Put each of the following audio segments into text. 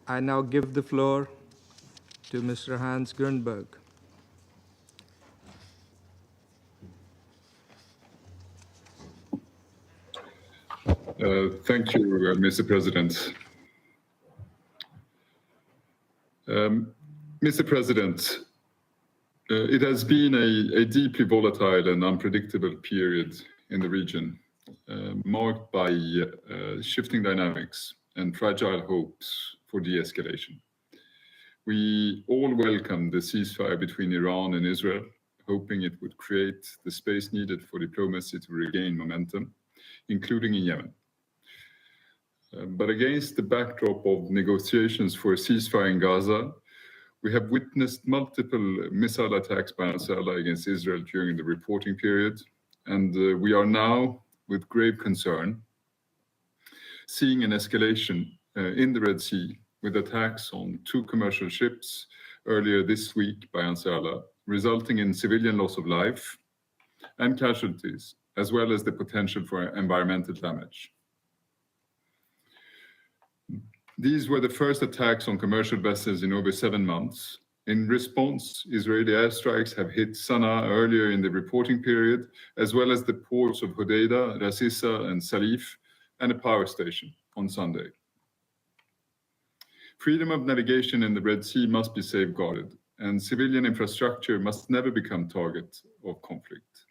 I now give the floor to Mr. Hans Grunberg. Thank you, Mr. President. Mr. President, it has been a deeply volatile and unpredictable period in the region, marked by shifting dynamics and fragile hopes for de-escalation. We all welcome the ceasefire between Iran and Israel, hoping it would create the space needed for diplomacy to regain momentum, including in Yemen. But against the backdrop of negotiations for a ceasefire in Gaza, we have witnessed multiple missile attacks by Ansarallah against Israel during the reporting period, and we are now, with grave concern, seeing an escalation in the Red Sea with attacks on 2 commercial ships earlier this week by Ansarallah, resulting in civilian loss of life and casualties, as well as the potential for environmental damage. These were the first attacks on commercial vessels in over 7 months. In response, Israeli airstrikes have hit Sana'a earlier in the reporting period, as well as the ports of Hodeidah, Ras Issa, and Salif, and a power station on Sunday. Freedom of navigation in the Red Sea must be safeguarded, and civilian infrastructure must never become target of conflict.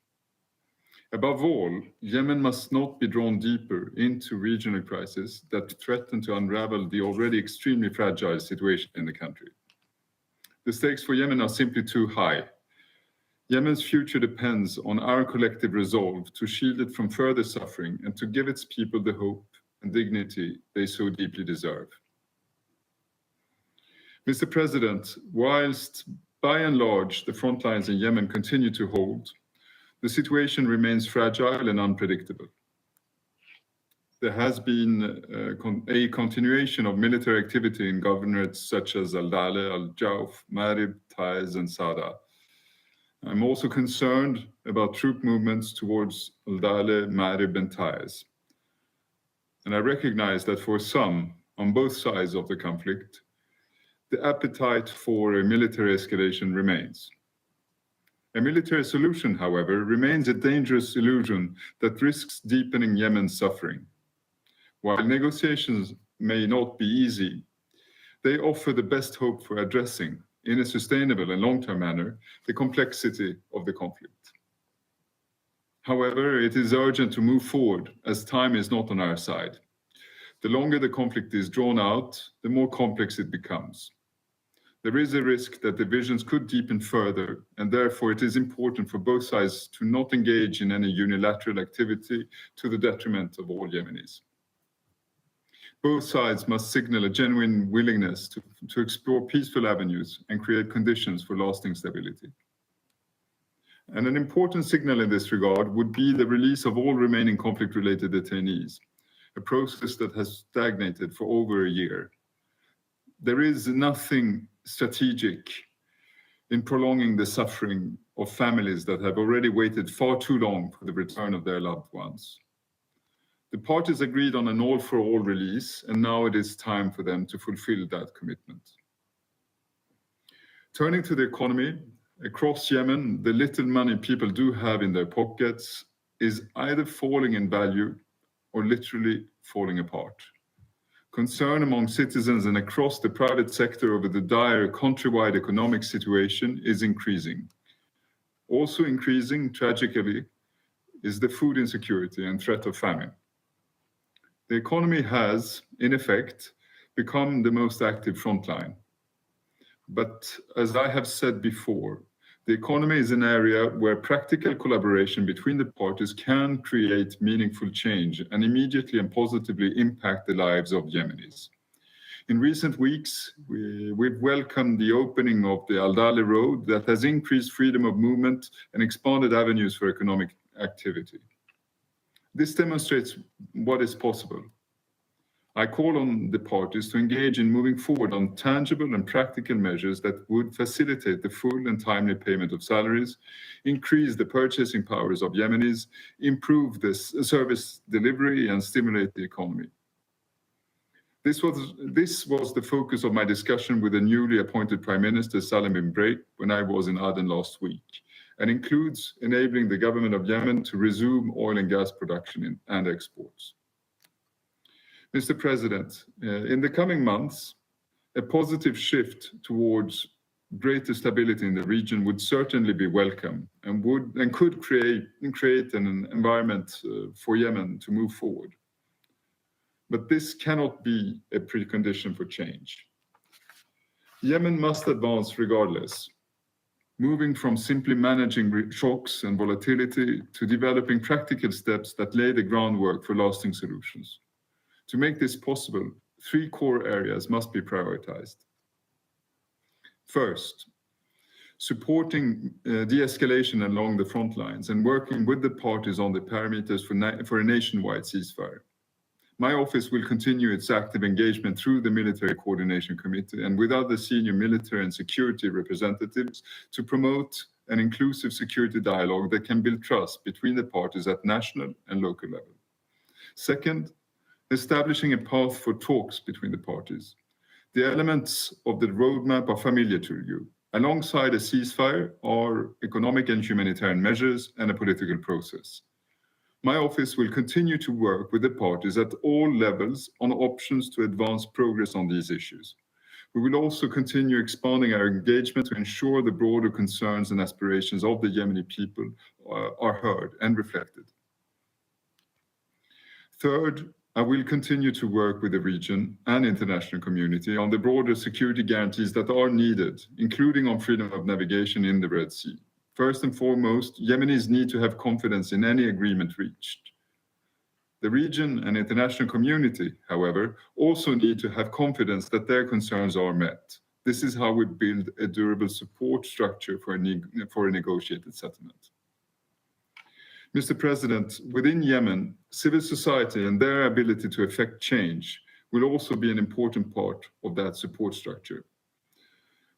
Above all, Yemen must not be drawn deeper into regional crises that threaten to unravel the already extremely fragile situation in the country. The stakes for Yemen are simply too high. Yemen's future depends on our collective resolve to shield it from further suffering and to give its people the hope and dignity they so deeply deserve. Mr. President, whilst by and large the front lines in Yemen continue to hold, the situation remains fragile and unpredictable. There has been a continuation of military activity in governorates such as Al-Dale, Al-Jawf, Marib, Taiz, and Sada. I'm also concerned about troop movements towards Al-Dale, Marib, and Taiz. And I recognize that for some, on both sides of the conflict, the appetite for a military escalation remains. A military solution, however, remains a dangerous illusion that risks deepening Yemen's suffering. While negotiations may not be easy, they offer the best hope for addressing, in a sustainable and long-term manner, the complexity of the conflict. However, it is urgent to move forward as time is not on our side. The longer the conflict is drawn out, the more complex it becomes. There is a risk that divisions could deepen further, and therefore it is important for both sides to not engage in any unilateral activity to the detriment of all Yemenis. Both sides must signal a genuine willingness to explore peaceful avenues and create conditions for lasting stability. And an important signal in this regard would be the release of all remaining conflict-related detainees, a process that has stagnated for over a year. There is nothing strategic in prolonging the suffering of families that have already waited far too long for the return of their loved ones. The parties agreed on an all-for-all release, and now it is time for them to fulfill that commitment. Turning to the economy, across Yemen, the little money people do have in their pockets is either falling in value or literally falling apart. Concern among citizens and across the private sector over the dire countrywide economic situation is increasing. Also increasing, tragically, is the food insecurity and threat of famine. The economy has, in effect, become the most active frontline. But as I have said before, the economy is an area where practical collaboration between the parties can create meaningful change and immediately and positively impact the lives of Yemenis. In recent weeks, we've welcomed the opening of the Al-Dale Road that has increased freedom of movement and expanded avenues for economic activity. This demonstrates what is possible. I call on the parties to engage in moving forward on tangible and practical measures that would facilitate the full and timely payment of salaries, increase the purchasing powers of Yemenis, improve the service delivery, and stimulate the economy. This was the focus of my discussion with the newly appointed Prime Minister Salim bin Break when I was in Aden last week, and includes enabling the government of Yemen to resume oil and gas production and exports. Mr. President, in the coming months, a positive shift towards greater stability in the region would certainly be welcome and could create an environment for Yemen to move forward. But this cannot be a precondition for change. Yemen must advance regardless, moving from simply managing shocks and volatility to developing practical steps that lay the groundwork for lasting solutions. To make this possible, 3 core areas must be prioritized. First, supporting de-escalation along the front lines and working with the parties on the parameters for a nationwide ceasefire. My office will continue its active engagement through the Military Coordination Committee and with other senior military and security representatives to promote an inclusive security dialogue that can build trust between the parties at national and local level. Second, establishing a path for talks between the parties. The elements of the roadmap are familiar to you. Alongside a ceasefire are economic and humanitarian measures and a political process. My office will continue to work with the parties at all levels on options to advance progress on these issues. We will also continue expanding our engagement to ensure the broader concerns and aspirations of the Yemeni people are heard and reflected. Third, I will continue to work with the region and international community on the broader security guarantees that are needed, including on freedom of navigation in the Red Sea. First and foremost, Yemenis need to have confidence in any agreement reached. The region and international community, however, also need to have confidence that their concerns are met. This is how we build a durable support structure for a negotiated settlement. Mr. President, within Yemen, civil society and their ability to effect change will also be an important part of that support structure.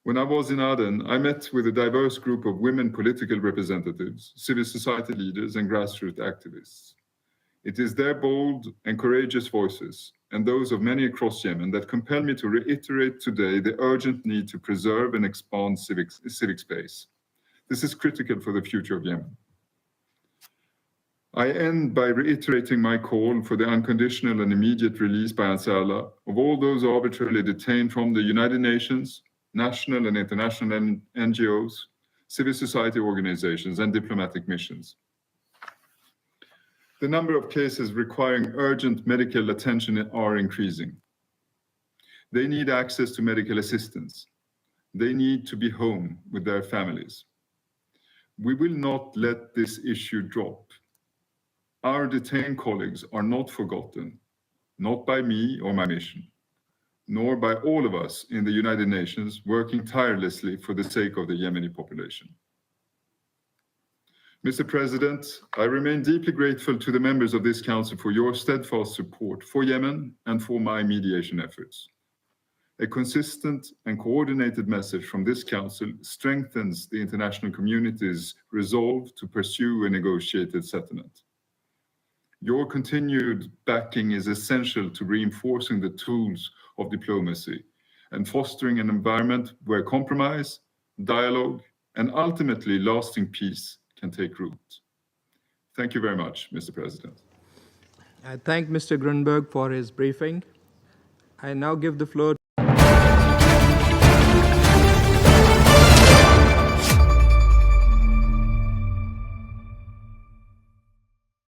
When I was in Aden, I met with a diverse group of women political representatives, civil society leaders, and grassroots activists. It is their bold and courageous voices, and those of many across Yemen, that compel me to reiterate today the urgent need to preserve and expand civic space. This is critical for the future of Yemen. I end by reiterating my call for the unconditional and immediate release by Ansar Allah of all those arbitrarily detained from the United Nations, national and international NGOs, civil society organizations, and diplomatic missions. The number of cases requiring urgent medical attention are increasing. They need access to medical assistance. They need to be home with their families. We will not let this issue drop. Our detained colleagues are not forgotten, not by me or my mission, nor by all of us in the United Nations working tirelessly for the sake of the Yemeni population. Mr. President, I remain deeply grateful to the members of this Council for your steadfast support for Yemen and for my mediation efforts. A consistent and coordinated message from this Council strengthens the international community's resolve to pursue a negotiated settlement. Your continued backing is essential to reinforcing the tools of diplomacy and fostering an environment where compromise, dialogue, and ultimately lasting peace can take root. Thank you very much, Mr. President. I thank Mr. Grunberg for his briefing. I now give the floor